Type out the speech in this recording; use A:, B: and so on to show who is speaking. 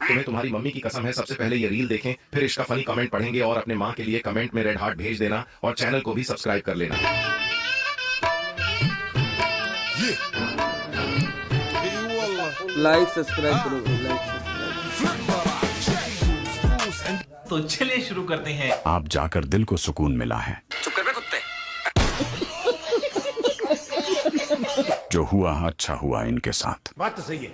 A: तुम्हें तुम्हारी मम्मी की कसम है, सबसे पहले ये रील देखें, फिर इसका फनी कमेंट पढ़ेंगे और अपने माँ के लिए कमेंट में रेड हार्ट भेज देना और चैनल को भी सब्सक्राइब कर लेना।
B: लाइक सब्सक्राइब करो, लाइक सब्सक्राइब।
C: तो चलिए शुरू करते हैं।
D: आप जाकर दिल को सुकून मिला है।
C: चुप कर बे कुत्ते।
D: जो हुआ अच्छा हुआ इनके साथ।
C: बात तो सही है।